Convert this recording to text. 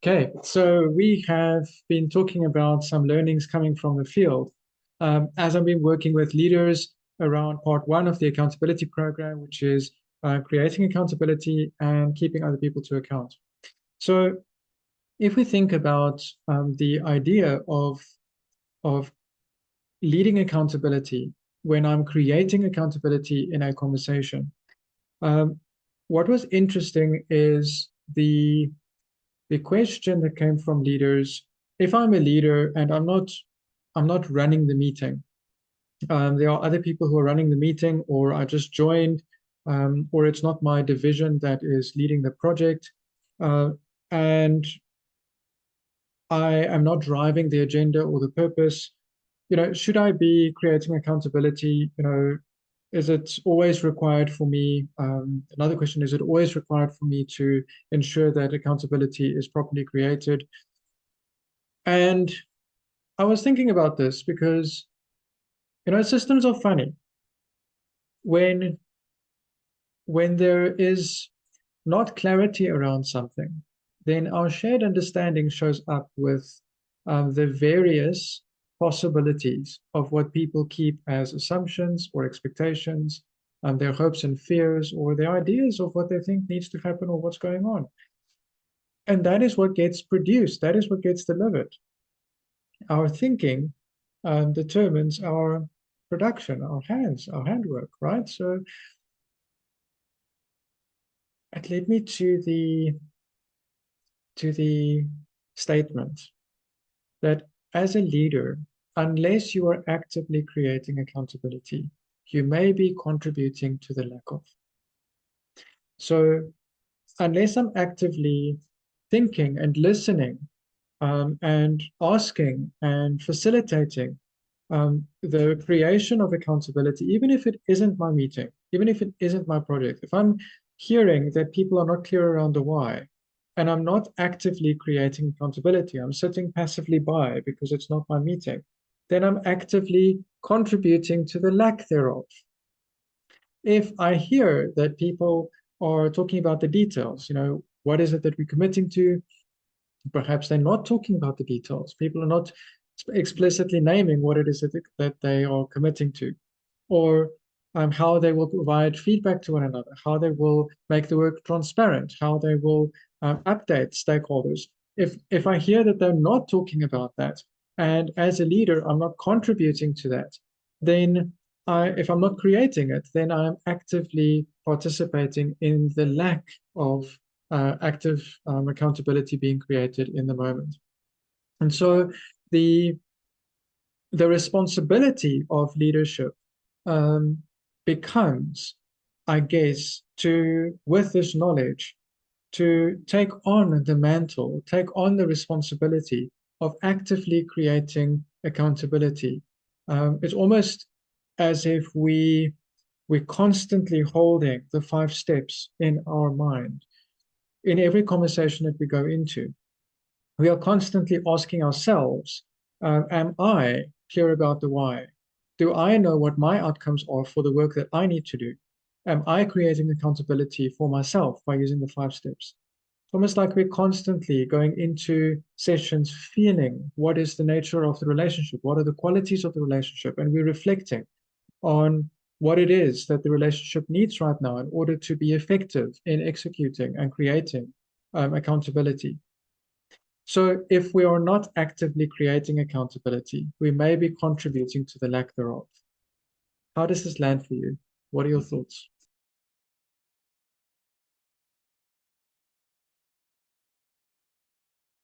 Okay, so we have been talking about some learnings coming from the field. As I've been working with leaders around part one of the accountability program, which is creating accountability and keeping other people to account. So if we think about the idea of leading accountability when I'm creating accountability in a conversation, um, what was interesting is the question that came from leaders. If I'm a leader and I'm not running the meeting, there are other people who are running the meeting, or I just joined, or it's not my division that is leading the project, uh, and I am not driving the agenda or the purpose. Should I be creating accountability? Is it always required for me? Another question, is it always required for me to ensure that accountability is properly created? And I was thinking about this because, systems are funny. When when there is not clarity around something, then our shared understanding shows up with the various possibilities of what people keep as assumptions or expectations, their hopes and fears, or their ideas of what they think needs to happen or what's going on. And that is what gets produced. That is what gets delivered. Our thinking determines our production, our hands, our handwork, right? So it led me to the statement that as a leader, unless you are actively creating accountability, you may be contributing to the lack of. So unless I'm actively thinking and listening and asking and facilitating the creation of accountability, even if it isn't my meeting, even if it isn't my project, if I'm hearing that people are not clear around the why, and I'm not actively creating accountability, I'm sitting passively by because it's not my meeting, then I'm actively contributing to the lack thereof. If I hear that people are talking about the details, what is it that we're committing to? Perhaps they're not talking about the details. People are not explicitly naming what it is that they are committing to, or how they will provide feedback to one another, how they will make the work transparent, how they will update stakeholders. If I hear that they're not talking about that, and as a leader, I'm not contributing to that, then if I'm not creating it, then I'm actively participating in the lack of active accountability being created in the moment. And so the the responsibility of leadership um, becomes, I guess, with this knowledge, to take on the mantle, take on the responsibility of actively creating accountability. It's almost as if we're constantly holding the 5 steps in our mind in every conversation that we go into. We are constantly asking ourselves, am I clear about the why? Do I know what my outcomes are for the work that I need to do? Am I creating accountability for myself by using the 5 steps? It's almost like we're constantly going into sessions feeling what is the nature of the relationship, what are the qualities of the relationship, and we're reflecting on what it is that the relationship needs right now in order to be effective in executing and creating accountability. So if we are not actively creating accountability, we may be contributing to the lack thereof. How does this land for you? What are your thoughts?